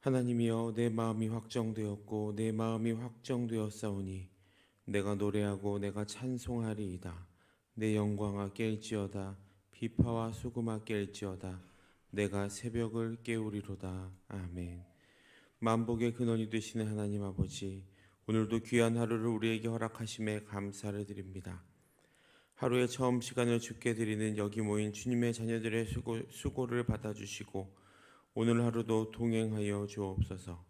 하나님이여, 내 마음이 확정되었고 내 마음이 확정되었사오니 내가 노래하고 내가 찬송하리이다. 내 영광아 깰지어다. 비파와 수금아 깰지어다. 내가 새벽을 깨우리로다. 아멘. 만복의 근원이 되시는 하나님 아버지, 오늘도 귀한 하루를 우리에게 허락하심에 감사를 드립니다. 하루의 처음 시간을 주께 드리는 여기 모인 주님의 자녀들의 수고를 받아주시고 오늘 하루도 동행하여 주옵소서.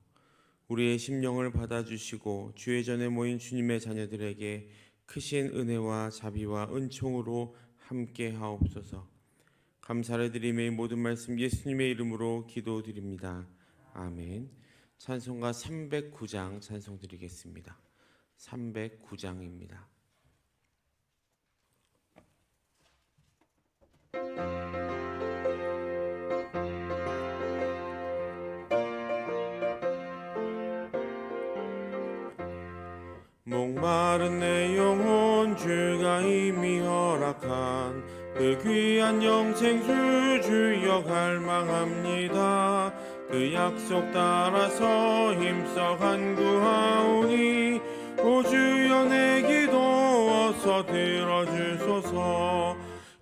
우리의 심령을 받아주시고 주의 전에 모인 주님의 자녀들에게 크신 은혜와 자비와 은총으로 함께 하옵소서. 감사를 드리며 모든 말씀 예수님의 이름으로 기도드립니다. 아멘. 찬송가 309장 찬송 드리겠습니다. 309장입니다. 목마른 내 영혼 주가 이미 허락한 그 귀한 영생수 주여 갈망합니다. 그 약속 따라서 힘써 간구하오니 오 주여 내 기도 어서 들어주소서.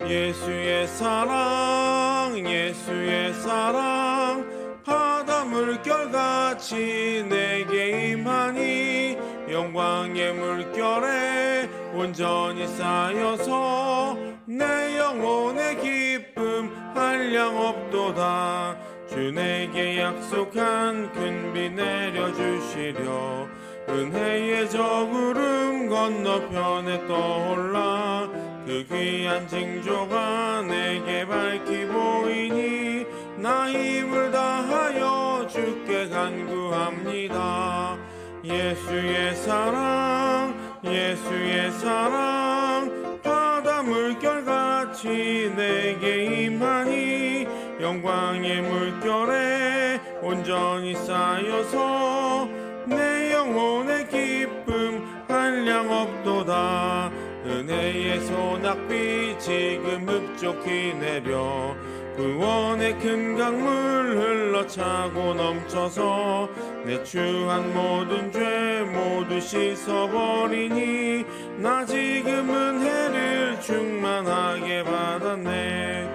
예수의 사랑 예수의 사랑 바다 물결같이 내게 임하니 영광의 물결에 온전히 쌓여서 내 영혼의 기쁨 한량 없도다. 주 내게 약속한 큰 비 내려주시려 은혜의 저 구름 건너편에 떠올라 그 귀한 징조가 내게 밝히 보이니 나 힘을 다하여 주께 간구합니다. 예수의 사랑 예수의 사랑 바다 물결같이 내게 임하니 영광의 물결에 온전히 쌓여서 내 영혼의 기쁨 한량 없도다. 은혜의 소낙비 지금 흡족히 내려 구원의 큰 강물 흘러차고 넘쳐서 내 추한 모든 죄 모두 씻어버리니 나 지금 은혜를 충만하게 받았네.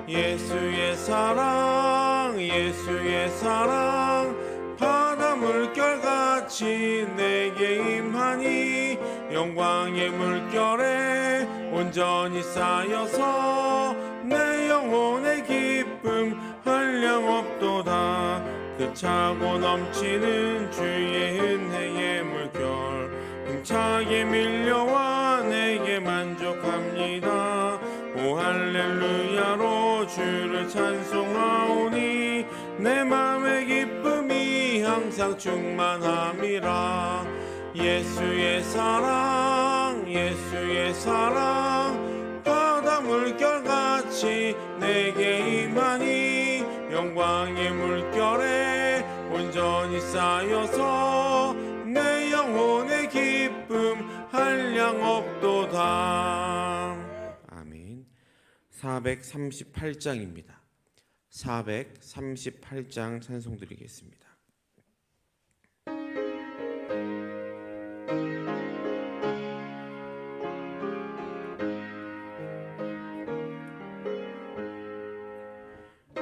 예수의 사랑 예수의 사랑 바다 물결같이 내게 임하니 영광의 물결에 온전히 쌓여서 내 영혼의 기쁨 한량 없도다. 그 차고 넘치는 주의 은혜의 물결 힘차게 밀려와 내게 만족합니다. 오 할렐루야로 주를 찬송하오니 내 맘의 기쁨이 항상 충만함이라. 예수의 사랑 예수의 사랑 바다 물결같이 내게 임하니 영광의 물결에 온전히 쌓여서 내 영혼의 기쁨 한량 없도다. 아멘. 438장입니다. 438장 찬송 드리겠습니다.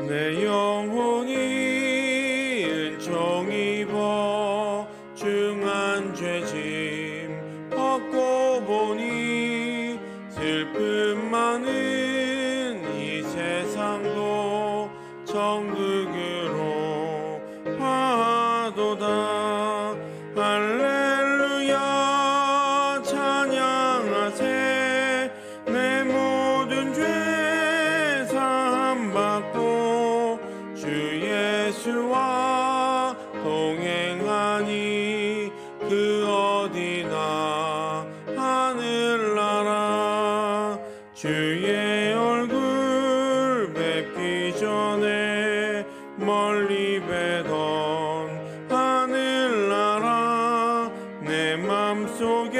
내 영혼이 은총 입어 중한 죄짐 벗고 보니 슬픔 많은 이 세상도 천국으로 화도다. 할렐루야 찬양하세. 내 모든 죄 사함 받고 주 예수와 동행하니 그 어디나 하늘나라. 주의 얼굴 뵙기 전에 멀리 뵈던 하늘나라 내 맘속에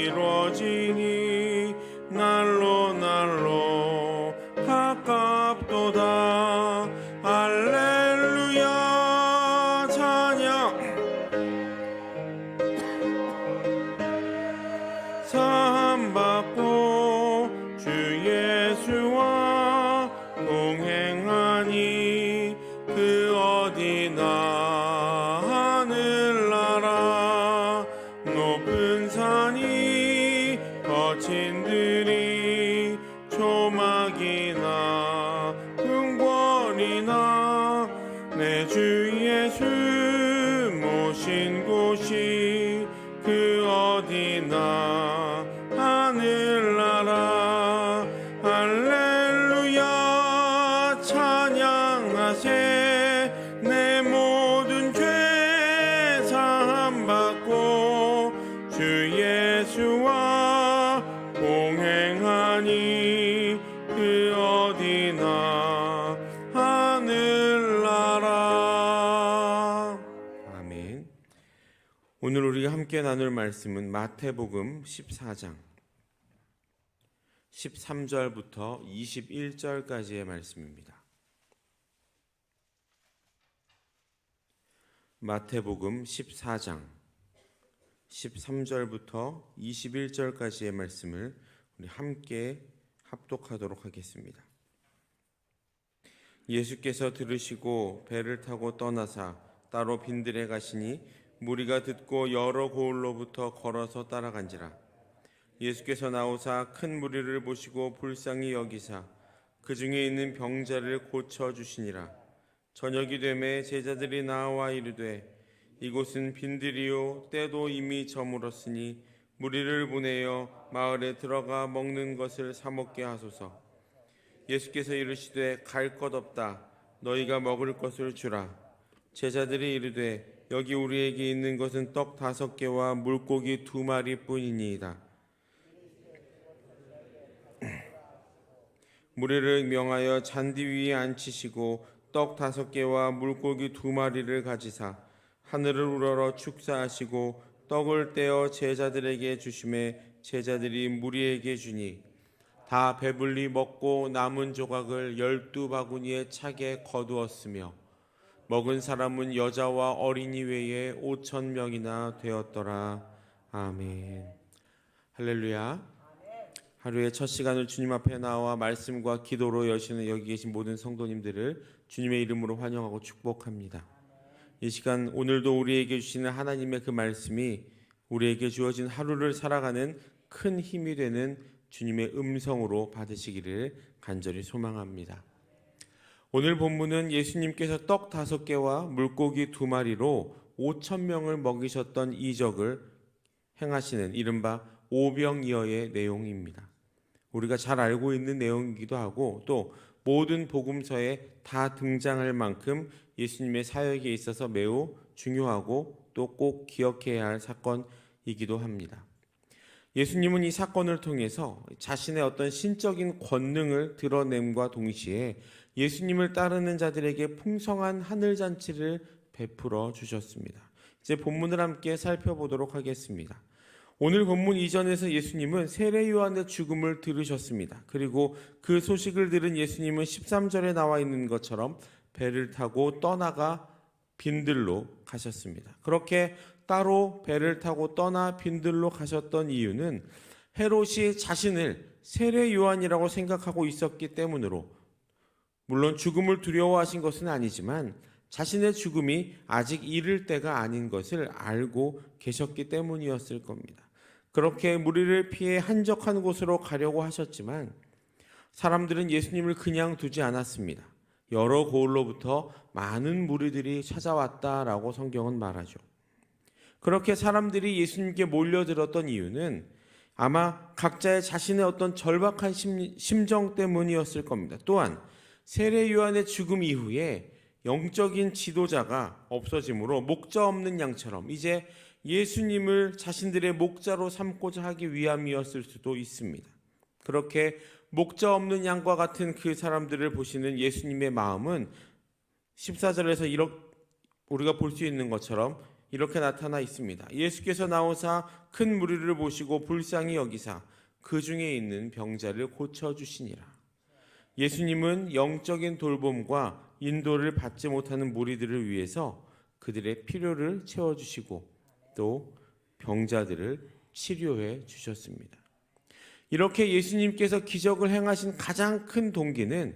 이루어지니 날로 날로 가깝도다. 할렐루야 사함받고 주 예수와 동행하니 그 어디나 하늘나라 높은 산이 거친 들이 조막이나 궁궐이나 내 주 예수 모신 곳이 그 어디나 하늘나라 할렐루야 찬양하세 내 모든 죄 사함받고 주 예수와 동행하니 그 어디나 하늘나라. 아멘. 오늘 우리가 함께 나눌 말씀은 마태복음 14장 13절부터 21절까지의 말씀입니다. 마태복음 14장 13절부터 21절까지의 말씀을 우리 함께 합독하도록 하겠습니다. 예수께서 들으시고 배를 타고 떠나사 따로 빈들에 가시니 무리가 듣고 여러 고을로부터 걸어서 따라간지라. 예수께서 나오사 큰 무리를 보시고 불쌍히 여기사 그 중에 있는 병자를 고쳐주시니라. 저녁이 되매 제자들이 나와 이르되 이곳은 빈들이요 때도 이미 저물었으니 무리를 보내어 마을에 들어가 먹는 것을 사 먹게 하소서. 예수께서 이르시되 갈 것 없다. 너희가 먹을 것을 주라. 제자들이 이르되 여기 우리에게 있는 것은 떡 5개와 물고기 2마리 뿐이니이다. 무리를 명하여 잔디 위에 앉히시고 떡 5개와 물고기 2마리를 가지사 하늘을 우러러 축사하시고 떡을 떼어 제자들에게 주시매 제자들이 무리에게 주니 다 배불리 먹고 남은 조각을 12바구니에 차게 거두었으며 먹은 사람은 여자와 어린이 외에 5,000명이나 되었더라. 아멘. 할렐루야. 하루의 첫 시간을 주님 앞에 나와 말씀과 기도로 여시는 여기 계신 모든 성도님들을 주님의 이름으로 환영하고 축복합니다. 이 시간 오늘도 우리에게 주시는 하나님의 그 말씀이 우리에게 주어진 하루를 살아가는 큰 힘이 되는 주님의 음성으로 받으시기를 간절히 소망합니다. 오늘 본문은 예수님께서 떡 5개와 물고기 2마리로 5,000명을 먹이셨던 이적을 행하시는 이른바 오병이어의 내용입니다. 우리가 잘 알고 있는 내용이기도 하고 또 모든 복음서에 다 등장할 만큼 예수님의 사역에 있어서 매우 중요하고 또 꼭 기억해야 할 사건이기도 합니다. 예수님은 이 사건을 통해서 자신의 어떤 신적인 권능을 드러냄과 동시에 예수님을 따르는 자들에게 풍성한 하늘잔치를 베풀어 주셨습니다. 이제 본문을 함께 살펴보도록 하겠습니다. 오늘 본문 이전에서 예수님은 세례 요한의 죽음을 들으셨습니다. 그리고 그 소식을 들은 예수님은 13절에 나와 있는 것처럼 배를 타고 떠나가 빈들로 가셨습니다. 그렇게 따로 배를 타고 떠나 빈들로 가셨던 이유는 헤롯이 자신을 세례 요한이라고 생각하고 있었기 때문으로, 물론 죽음을 두려워하신 것은 아니지만 자신의 죽음이 아직 이를 때가 아닌 것을 알고 계셨기 때문이었을 겁니다. 그렇게 무리를 피해 한적한 곳으로 가려고 하셨지만 사람들은 예수님을 그냥 두지 않았습니다. 여러 고을로부터 많은 무리들이 찾아왔다라고 성경은 말하죠. 그렇게 사람들이 예수님께 몰려들었던 이유는 아마 각자의 자신의 어떤 절박한 심정 때문이었을 겁니다. 또한 세례 요한의 죽음 이후에 영적인 지도자가 없어지므로 목자 없는 양처럼 이제 예수님을 자신들의 목자로 삼고자 하기 위함이었을 수도 있습니다. 그렇게 목자 없는 양과 같은 그 사람들을 보시는 예수님의 마음은 14절에서 우리가 볼 수 있는 것처럼 이렇게 나타나 있습니다. 예수께서 나오사 큰 무리를 보시고 불쌍히 여기사 그 중에 있는 병자를 고쳐주시니라. 예수님은 영적인 돌봄과 인도를 받지 못하는 무리들을 위해서 그들의 필요를 채워주시고 또 병자들을 치료해 주셨습니다. 이렇게 예수님께서 기적을 행하신 가장 큰 동기는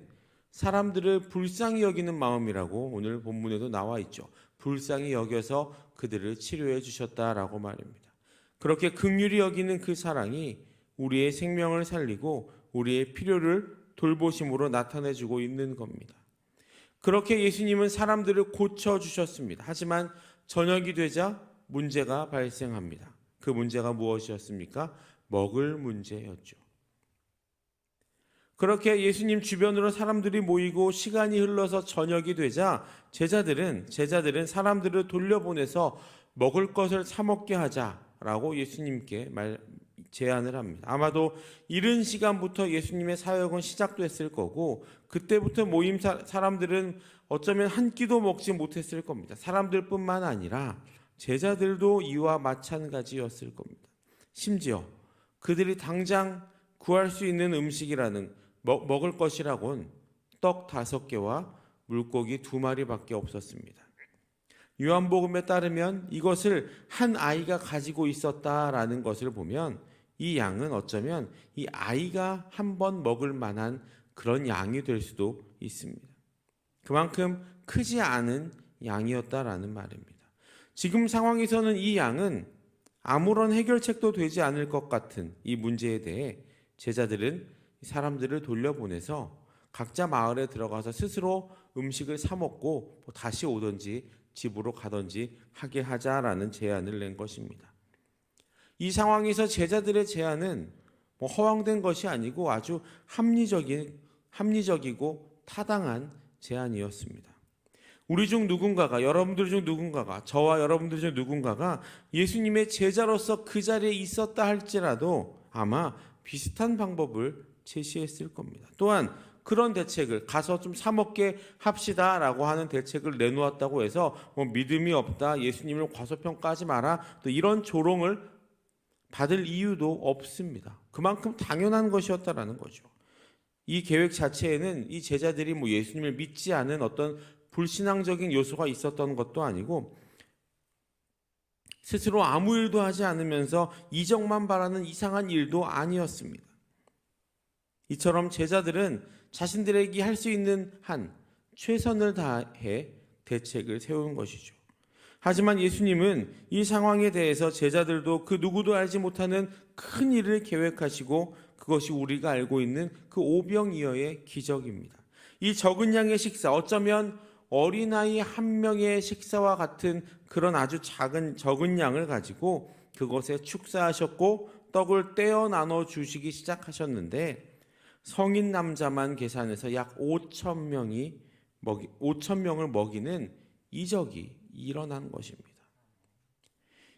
사람들을 불쌍히 여기는 마음이라고 오늘 본문에도 나와 있죠. 불쌍히 여겨서 그들을 치료해 주셨다라고 말입니다. 그렇게 긍휼히 여기는 그 사랑이 우리의 생명을 살리고 우리의 필요를 돌보심으로 나타내주고 있는 겁니다. 그렇게 예수님은 사람들을 고쳐주셨습니다. 하지만 저녁이 되자 문제가 발생합니다. 그 문제가 무엇이었습니까? 먹을 문제였죠. 그렇게 예수님 주변으로 사람들이 모이고 시간이 흘러서 저녁이 되자 제자들은 사람들을 돌려보내서 먹을 것을 사 먹게 하자라고 예수님께 제안을 합니다. 아마도 이른 시간부터 예수님의 사역은 시작됐을 거고 그때부터 모임 사람들은 어쩌면 한 끼도 먹지 못했을 겁니다. 사람들뿐만 아니라 제자들도 이와 마찬가지였을 겁니다. 심지어 그들이 당장 구할 수 있는 음식이라는 먹을 것이라곤 떡 5개와 물고기 2마리밖에 없었습니다. 요한복음에 따르면 이것을 한 아이가 가지고 있었다라는 것을 보면 이 양은 어쩌면 이 아이가 한 번 먹을 만한 그런 양이 될 수도 있습니다. 그만큼 크지 않은 양이었다라는 말입니다. 지금 상황에서는 이 양은 아무런 해결책도 되지 않을 것 같은 이 문제에 대해 제자들은 사람들을 돌려보내서 각자 마을에 들어가서 스스로 음식을 사 먹고 다시 오든지 집으로 가든지 하게 하자라는 제안을 낸 것입니다. 이 상황에서 제자들의 제안은 허황된 것이 아니고 아주 합리적이고 타당한 제안이었습니다. 우리 중 누군가가, 여러분들 중 누군가가, 저와 여러분들 중 누군가가 예수님의 제자로서 그 자리에 있었다 할지라도 아마 비슷한 방법을 제시했을 겁니다. 또한 그런 대책을 가서 좀 사 먹게 합시다라고 하는 대책을 내놓았다고 해서 믿음이 없다, 예수님을 과소평가하지 마라, 또 이런 조롱을 받을 이유도 없습니다. 그만큼 당연한 것이었다라는 거죠. 이 계획 자체에는 이 제자들이 예수님을 믿지 않은 어떤 불신앙적인 요소가 있었던 것도 아니고 스스로 아무 일도 하지 않으면서 이적만 바라는 이상한 일도 아니었습니다. 이처럼 제자들은 자신들에게 할 수 있는 한 최선을 다해 대책을 세운 것이죠. 하지만 예수님은 이 상황에 대해서 제자들도 그 누구도 알지 못하는 큰 일을 계획하시고 그것이 우리가 알고 있는 그 오병이어의 기적입니다. 이 적은 양의 식사, 어쩌면 어린아이 한 명의 식사와 같은 그런 아주 적은 양을 가지고 그것에 축사하셨고 떡을 떼어 나눠 주시기 시작하셨는데 성인 남자만 계산해서 약 5,000명을 먹이는 이적이 일어난 것입니다.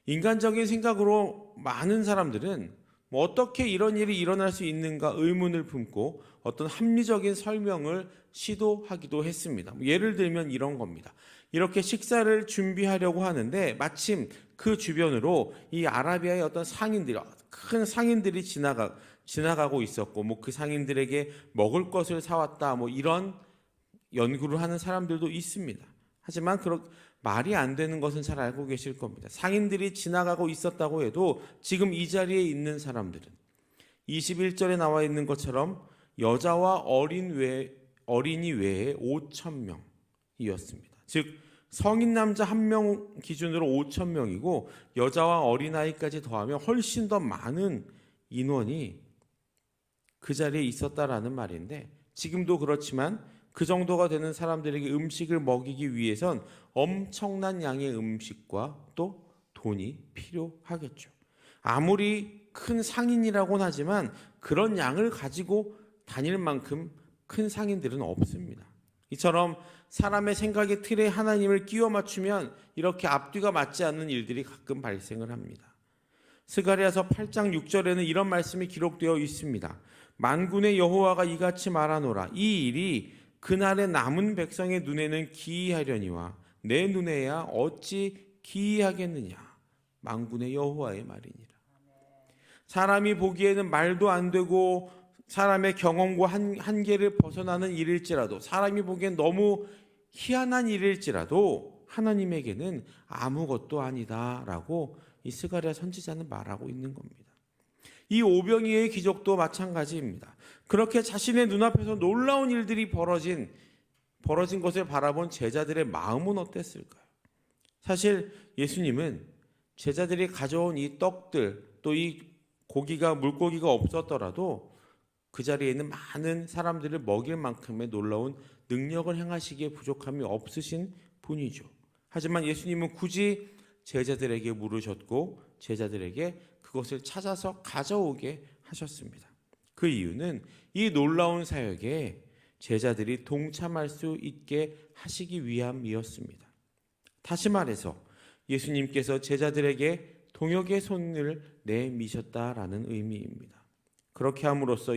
인간적인 생각으로 많은 사람들은 어떻게 이런 일이 일어날 수 있는가 의문을 품고 어떤 합리적인 설명을 시도하기도 했습니다. 예를 들면 이런 겁니다. 이렇게 식사를 준비하려고 하는데 마침 그 주변으로 이 아라비아의 어떤 큰 상인들이 지나가고 있었고 그 상인들에게 먹을 것을 사왔다 이런 연구를 하는 사람들도 있습니다. 하지만 말이 안 되는 것은 잘 알고 계실 겁니다. 상인들이 지나가고 있었다고 해도 지금 이 자리에 있는 사람들은 21절에 나와 있는 것처럼 여자와 어린이 외에 5,000명이었습니다. 즉 성인 남자 1명 기준으로 5,000명이고 여자와 어린아이까지 더하면 훨씬 더 많은 인원이 그 자리에 있었다라는 말인데 지금도 그렇지만 그 정도가 되는 사람들에게 음식을 먹이기 위해선 엄청난 양의 음식과 또 돈이 필요하겠죠. 아무리 큰 상인이라고는 하지만 그런 양을 가지고 다닐 만큼 큰 상인들은 없습니다. 이처럼 사람의 생각의 틀에 하나님을 끼워 맞추면 이렇게 앞뒤가 맞지 않는 일들이 가끔 발생을 합니다. 스가랴서 8장 6절에는 이런 말씀이 기록되어 있습니다. 만군의 여호와가 이같이 말하노라. 이 일이 그날의 남은 백성의 눈에는 기이하려니와 내 눈에야 어찌 기이하겠느냐. 만군의 여호와의 말이니라. 사람이 보기에는 말도 안 되고 사람의 경험과 한계를 벗어나는 일일지라도 사람이 보기엔 너무 희한한 일일지라도 하나님에게는 아무것도 아니다라고 이 스가랴 선지자는 말하고 있는 겁니다. 이 오병이어의 기적도 마찬가지입니다. 그렇게 자신의 눈앞에서 놀라운 일들이 벌어진 것을 바라본 제자들의 마음은 어땠을까요? 사실 예수님은 제자들이 가져온 이 떡들, 또 이 물고기가 없었더라도 그 자리에 있는 많은 사람들을 먹일 만큼의 놀라운 능력을 행하시기에 부족함이 없으신 분이죠. 하지만 예수님은 굳이 제자들에게 물으셨고 제자들에게 그것을 찾아서 가져오게 하셨습니다. 그 이유는 이 놀라운 사역에 제자들이 동참할 수 있게 하시기 위함이었습니다. 다시 말해서 예수님께서 제자들에게 동역의 손을 내미셨다라는 의미입니다. 그렇게 함으로써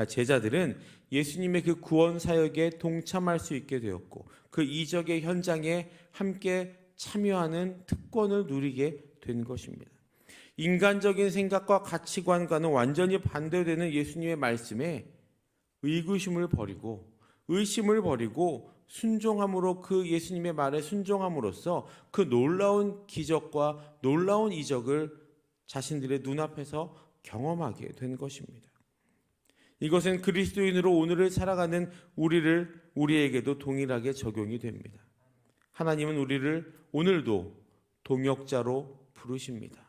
제자들은 예수님의 그 구원 사역에 동참할 수 있게 되었고 그 이적의 현장에 함께 참여하는 특권을 누리게 된 것입니다. 인간적인 생각과 가치관과는 완전히 반대되는 예수님의 말씀에 의구심을 버리고 의심을 버리고 순종함으로 그 예수님의 말에 순종함으로써 그 놀라운 기적과 놀라운 이적을 자신들의 눈앞에서 경험하게 된 것입니다. 이것은 그리스도인으로 오늘을 살아가는 우리에게도 동일하게 적용이 됩니다. 하나님은 우리를 오늘도 동역자로 부르십니다.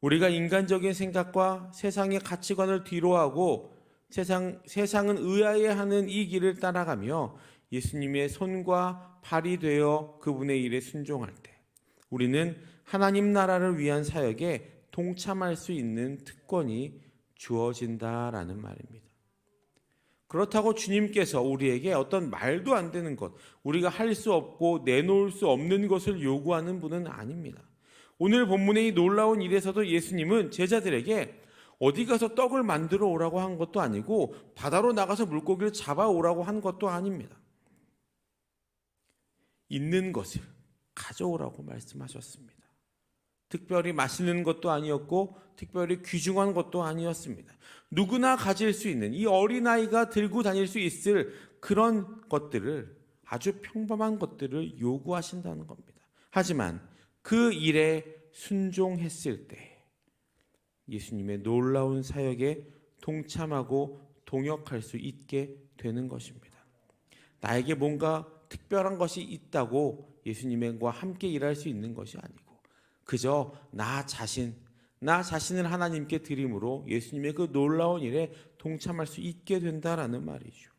우리가 인간적인 생각과 세상의 가치관을 뒤로하고 세상은 의아해하는 이 길을 따라가며 예수님의 손과 발이 되어 그분의 일에 순종할 때 우리는 하나님 나라를 위한 사역에 동참할 수 있는 특권이 주어진다라는 말입니다. 그렇다고 주님께서 우리에게 어떤 말도 안 되는 것, 우리가 할 수 없고 내놓을 수 없는 것을 요구하는 분은 아닙니다. 오늘 본문의 이 놀라운 일에서도 예수님은 제자들에게 어디 가서 떡을 만들어 오라고 한 것도 아니고 바다로 나가서 물고기를 잡아 오라고 한 것도 아닙니다. 있는 것을 가져오라고 말씀하셨습니다. 특별히 맛있는 것도 아니었고 특별히 귀중한 것도 아니었습니다. 누구나 가질 수 있는 이 어린아이가 들고 다닐 수 있을 그런 것들을 아주 평범한 것들을 요구하신다는 겁니다. 하지만 그 일에 순종했을 때 예수님의 놀라운 사역에 동참하고 동역할 수 있게 되는 것입니다. 나에게 뭔가 특별한 것이 있다고 예수님과 함께 일할 수 있는 것이 아니고 그저 나 자신을 하나님께 드림으로 예수님의 그 놀라운 일에 동참할 수 있게 된다라는 말이죠.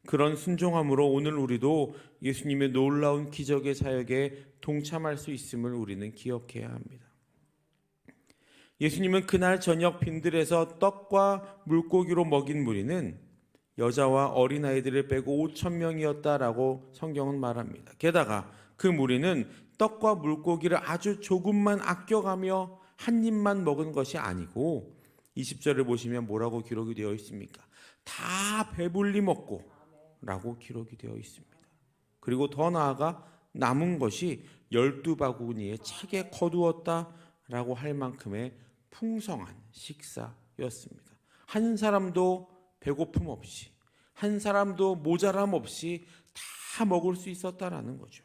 그런 순종함으로 오늘 우리도 예수님의 놀라운 기적의 사역에 동참할 수 있음을 우리는 기억해야 합니다. 예수님은 그날 저녁 빈들에서 떡과 물고기로 먹인 무리는 여자와 어린아이들을 빼고 5,000명이었다라고 성경은 말합니다. 게다가 그 무리는 떡과 물고기를 아주 조금만 아껴가며 한 입만 먹은 것이 아니고 20절을 보시면 뭐라고 기록이 되어 있습니까? 다 배불리 먹고 라고 기록이 되어 있습니다. 그리고 더 나아가 남은 것이 12바구니에 차게 거두었다라고 할 만큼의 풍성한 식사였습니다. 한 사람도 배고픔 없이 한 사람도 모자람 없이 다 먹을 수 있었다라는 거죠.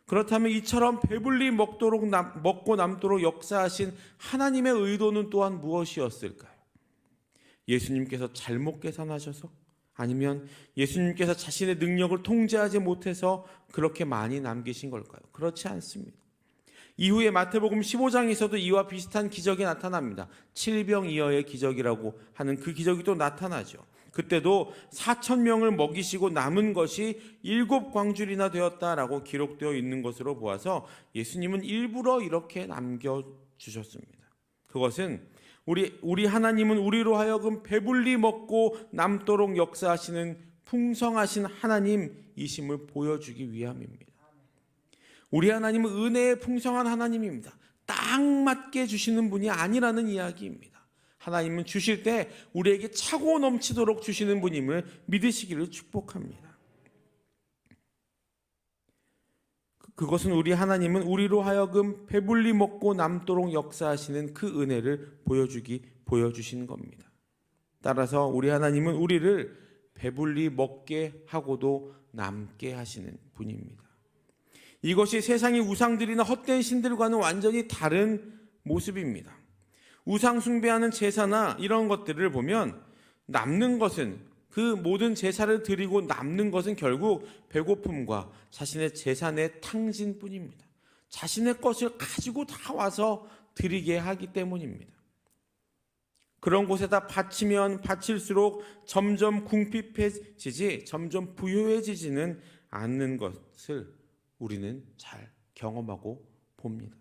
그렇다면 이처럼 배불리 먹고 남도록 역사하신 하나님의 의도는 또한 무엇이었을까요? 예수님께서 잘못 계산하셔서? 아니면 예수님께서 자신의 능력을 통제하지 못해서 그렇게 많이 남기신 걸까요? 그렇지 않습니다. 이후에 마태복음 15장에서도 이와 비슷한 기적이 나타납니다. 칠병이어의 기적이라고 하는 그 기적이 또 나타나죠. 그때도 4,000명을 먹이시고 남은 것이 7광줄이나 되었다라고 기록되어 있는 것으로 보아서 예수님은 일부러 이렇게 남겨주셨습니다. 그것은 우리 하나님은 우리로 하여금 배불리 먹고 남도록 역사하시는 풍성하신 하나님이심을 보여주기 위함입니다. 우리 하나님은 은혜의 풍성한 하나님입니다. 딱 맞게 주시는 분이 아니라는 이야기입니다. 하나님은 주실 때 우리에게 차고 넘치도록 주시는 분임을 믿으시기를 축복합니다. 그것은 우리 하나님은 우리로 하여금 배불리 먹고 남도록 역사하시는 그 은혜를 보여주신 겁니다. 따라서 우리 하나님은 우리를 배불리 먹게 하고도 남게 하시는 분입니다. 이것이 세상의 우상들이나 헛된 신들과는 완전히 다른 모습입니다. 우상 숭배하는 제사나 이런 것들을 보면 남는 것은, 그 모든 제사를 드리고 남는 것은 결국 배고픔과 자신의 재산의 탕진뿐입니다. 자신의 것을 가지고 다 와서 드리게 하기 때문입니다. 그런 곳에다 바치면 바칠수록 점점 궁핍해지지, 점점 부유해지지는 않는 것을 우리는 잘 경험하고 봅니다.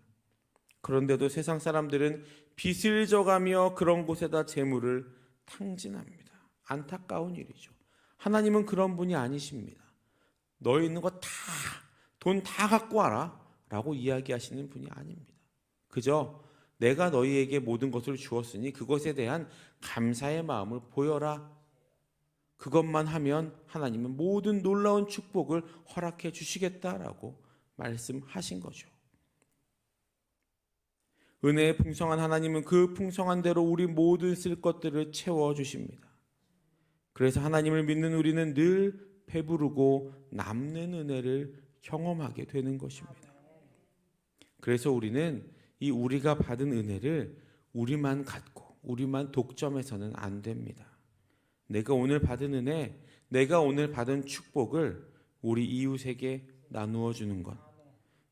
그런데도 세상 사람들은 빚을 져가며 그런 곳에다 재물을 탕진합니다. 안타까운 일이죠. 하나님은 그런 분이 아니십니다. 너희 있는 거 다, 돈 다 갖고 와라 라고 이야기하시는 분이 아닙니다. 그저 내가 너희에게 모든 것을 주었으니 그것에 대한 감사의 마음을 보여라. 그것만 하면 하나님은 모든 놀라운 축복을 허락해 주시겠다라고 말씀하신 거죠. 은혜의 풍성한 하나님은 그 풍성한 대로 우리 모든 쓸 것들을 채워주십니다. 그래서 하나님을 믿는 우리는 늘 배부르고 남는 은혜를 경험하게 되는 것입니다. 그래서 우리는 이 우리가 받은 은혜를 우리만 갖고 우리만 독점해서는 안 됩니다. 내가 오늘 받은 은혜, 내가 오늘 받은 축복을 우리 이웃에게 나누어 주는 것,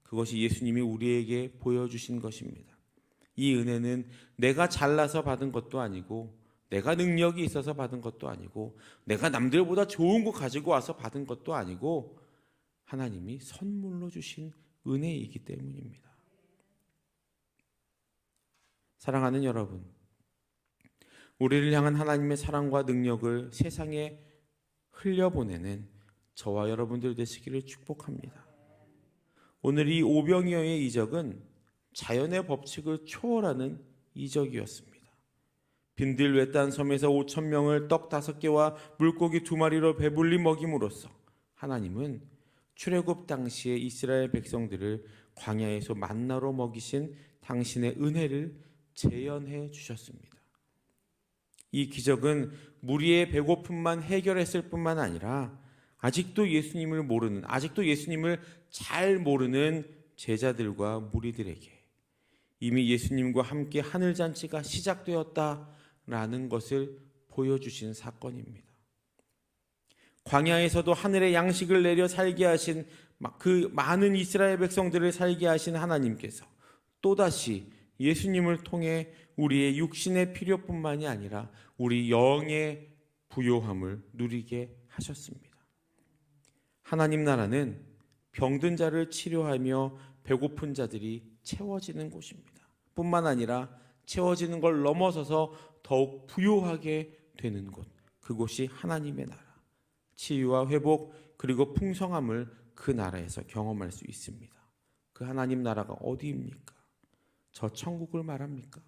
그것이 예수님이 우리에게 보여주신 것입니다. 이 은혜는 내가 잘나서 받은 것도 아니고, 내가 능력이 있어서 받은 것도 아니고, 내가 남들보다 좋은 거 가지고 와서 받은 것도 아니고, 하나님이 선물로 주신 은혜이기 때문입니다. 사랑하는 여러분, 우리를 향한 하나님의 사랑과 능력을 세상에 흘려보내는 저와 여러분들 되시기를 축복합니다. 오늘 이 오병이어의 이적은 자연의 법칙을 초월하는 이적이었습니다. 빈들 외딴 섬에서 5,000명을 떡 5개와 물고기 2마리로 배불리 먹임으로써 하나님은 출애굽 당시에 이스라엘 백성들을 광야에서 만나로 먹이신 당신의 은혜를 재현해 주셨습니다. 이 기적은 무리의 배고픔만 해결했을 뿐만 아니라 아직도 예수님을 모르는, 아직도 예수님을 잘 모르는 제자들과 무리들에게 이미 예수님과 함께 하늘잔치가 시작되었다라는 것을 보여주신 사건입니다. 광야에서도 하늘의 양식을 내려 살게 하신 그 많은 이스라엘 백성들을 살게 하신 하나님께서 또다시 예수님을 통해 우리의 육신의 필요뿐만이 아니라 우리 영의 부요함을 누리게 하셨습니다. 하나님 나라는 병든 자를 치료하며 배고픈 자들이 채워지는 곳입니다. 뿐만 아니라 채워지는 걸 넘어서서 더욱 부요하게 되는 곳, 그곳이 하나님의 나라. 치유와 회복 그리고 풍성함을 그 나라에서 경험할 수 있습니다. 그 하나님 나라가 어디입니까? 저 천국을 말합니까?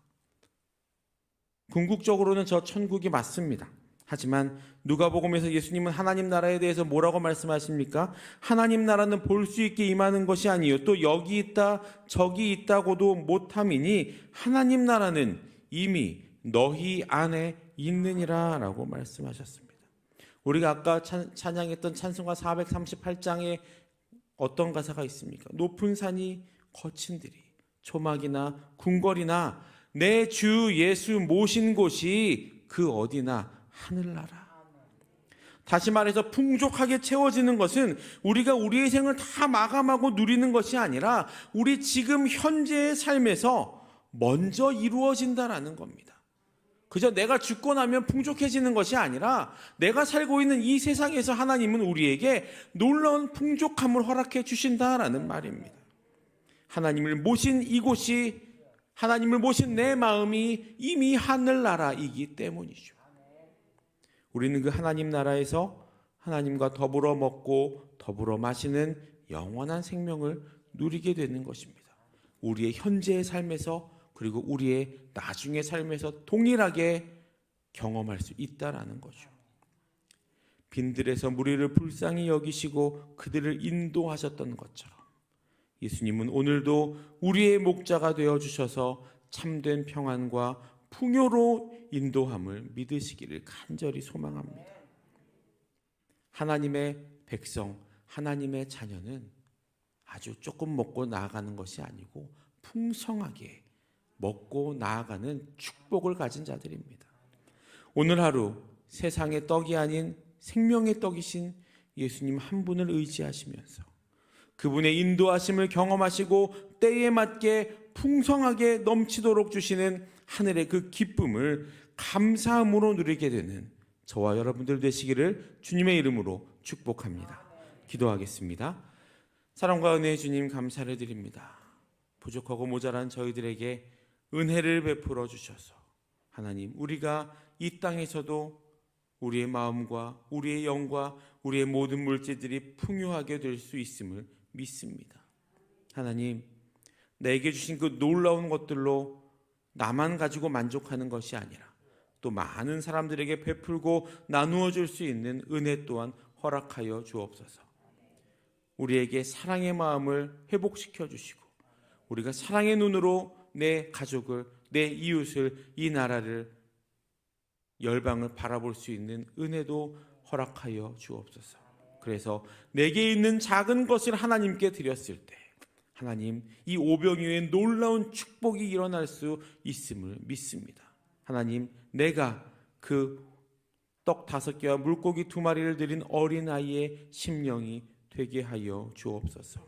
궁극적으로는 저 천국이 맞습니다. 하지만 누가복음에서 예수님은 하나님 나라에 대해서 뭐라고 말씀하십니까? 하나님 나라는 볼 수 있게 임하는 것이 아니요 또 여기 있다 저기 있다고도 못함이니 하나님 나라는 이미 너희 안에 있느니라 라고 말씀하셨습니다. 우리가 아까 찬양했던 찬송가 438장에 어떤 가사가 있습니까? 높은 산이 거친 들이 초막이나 궁궐이나 내 주 예수 모신 곳이 그 어디나 하늘나라. 다시 말해서 풍족하게 채워지는 것은 우리가 우리의 생을 다 마감하고 누리는 것이 아니라 우리 지금 현재의 삶에서 먼저 이루어진다라는 겁니다. 그저 내가 죽고 나면 풍족해지는 것이 아니라 내가 살고 있는 이 세상에서 하나님은 우리에게 놀라운 풍족함을 허락해 주신다라는 말입니다. 하나님을 모신 이곳이, 하나님을 모신 내 마음이 이미 하늘나라이기 때문이죠. 우리는 그 하나님 나라에서 하나님과 더불어 먹고 더불어 마시는 영원한 생명을 누리게 되는 것입니다. 우리의 현재의 삶에서 그리고 우리의 나중의 삶에서 동일하게 경험할 수 있다라는 거죠. 빈들에서 무리를 불쌍히 여기시고 그들을 인도하셨던 것처럼 예수님은 오늘도 우리의 목자가 되어주셔서 참된 평안과 풍요로 인도함을 믿으시기를 간절히 소망합니다. 하나님의 백성, 하나님의 자녀는 아주 조금 먹고 나아가는 것이 아니고 풍성하게 먹고 나아가는 축복을 가진 자들입니다. 오늘 하루 세상의 떡이 아닌 생명의 떡이신 예수님 한 분을 의지하시면서 그분의 인도하심을 경험하시고 때에 맞게 풍성하게 넘치도록 주시는 하늘의 그 기쁨을 감사함으로 누리게 되는 저와 여러분들 되시기를 주님의 이름으로 축복합니다. 기도하겠습니다. 사랑과 은혜의 주님, 감사를 드립니다. 부족하고 모자란 저희들에게 은혜를 베풀어 주셔서 하나님, 우리가 이 땅에서도 우리의 마음과 우리의 영과 우리의 모든 물질들이 풍요하게 될 수 있음을 믿습니다. 하나님, 내게 주신 그 놀라운 것들로 나만 가지고 만족하는 것이 아니라 또 많은 사람들에게 베풀고 나누어 줄 수 있는 은혜 또한 허락하여 주옵소서. 우리에게 사랑의 마음을 회복시켜 주시고 우리가 사랑의 눈으로 내 가족을, 내 이웃을, 이 나라를, 열방을 바라볼 수 있는 은혜도 허락하여 주옵소서. 그래서 내게 있는 작은 것을 하나님께 드렸을 때 하나님, 이 오병이어의 놀라운 축복이 일어날 수 있음을 믿습니다. 하나님, 내가 그 떡 5개와 물고기 2마리를 드린 어린아이의 심령이 되게 하여 주옵소서.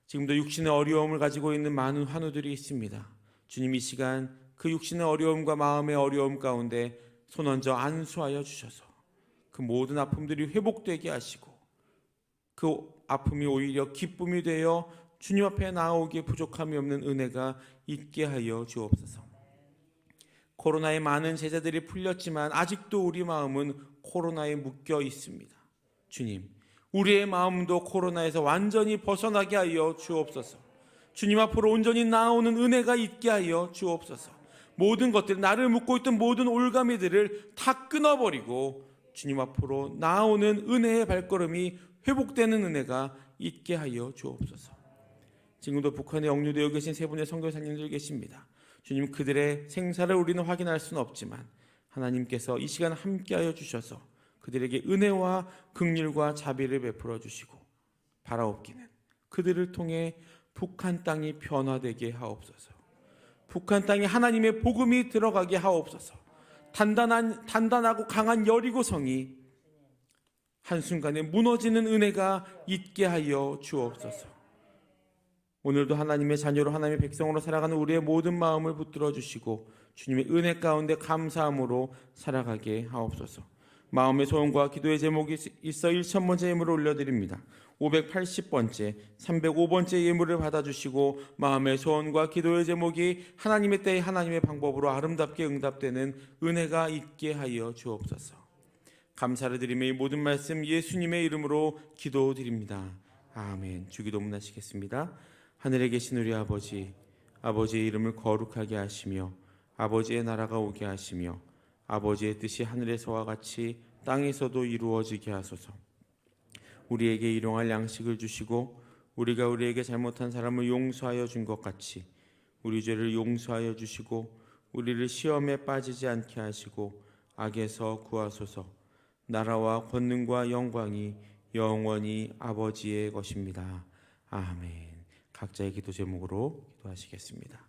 지금도 육신의 어려움을 가지고 있는 많은 환우들이 있습니다. 주님, 이 시간 그 육신의 어려움과 마음의 어려움 가운데 손얹어 안수하여 주셔서 그 모든 아픔들이 회복되게 하시고 그 아픔이 오히려 기쁨이 되어 주님 앞에 나오기에 부족함이 없는 은혜가 있게 하여 주옵소서. 코로나의 많은 제자들이 풀렸지만 아직도 우리 마음은 코로나에 묶여 있습니다. 주님, 우리의 마음도 코로나에서 완전히 벗어나게 하여 주옵소서. 주님 앞으로 온전히 나오는 은혜가 있게 하여 주옵소서. 모든 것들, 나를 묶고 있던 모든 올가미들을 다 끊어버리고 주님 앞으로 나오는 은혜의 발걸음이 회복되는 은혜가 있게 하여 주옵소서. 지금도 북한에 억류되어 계신 세 분의 선교사님들 계십니다. 주님, 그들의 생사를 우리는 확인할 수는 없지만 하나님께서 이 시간 함께하여 주셔서 그들에게 은혜와 긍휼과 자비를 베풀어 주시고 바라옵기는 그들을 통해 북한 땅이 변화되게 하옵소서. 북한 땅에 하나님의 복음이 들어가게 하옵소서. 단단하고 강한 여리고성이 한순간에 무너지는 은혜가 있게 하여 주옵소서. 오늘도 하나님의 자녀로 하나님의 백성으로 살아가는 우리의 모든 마음을 붙들어 주시고 주님의 은혜 가운데 감사함으로 살아가게 하옵소서. 마음의 소원과 기도의 제목이 있어 1,000번째 예물을 올려드립니다. 580번째, 305번째 예물을 받아주시고 마음의 소원과 기도의 제목이 하나님의 때에 하나님의 방법으로 아름답게 응답되는 은혜가 있게 하여 주옵소서. 감사를 드리며 이 모든 말씀 예수님의 이름으로 기도드립니다. 아멘. 주기도문 하시겠습니다. 하늘에 계신 우리 아버지, 아버지의 이름을 거룩하게 하시며 아버지의 나라가 오게 하시며 아버지의 뜻이 하늘에서와 같이 땅에서도 이루어지게 하소서. 우리에게 일용할 양식을 주시고 우리가 우리에게 잘못한 사람을 용서하여 준 것 같이 우리 죄를 용서하여 주시고 우리를 시험에 빠지지 않게 하시고 악에서 구하소서. 나라와 권능과 영광이 영원히 아버지의 것입니다. 아멘. 각자의 기도 제목으로 기도하시겠습니다.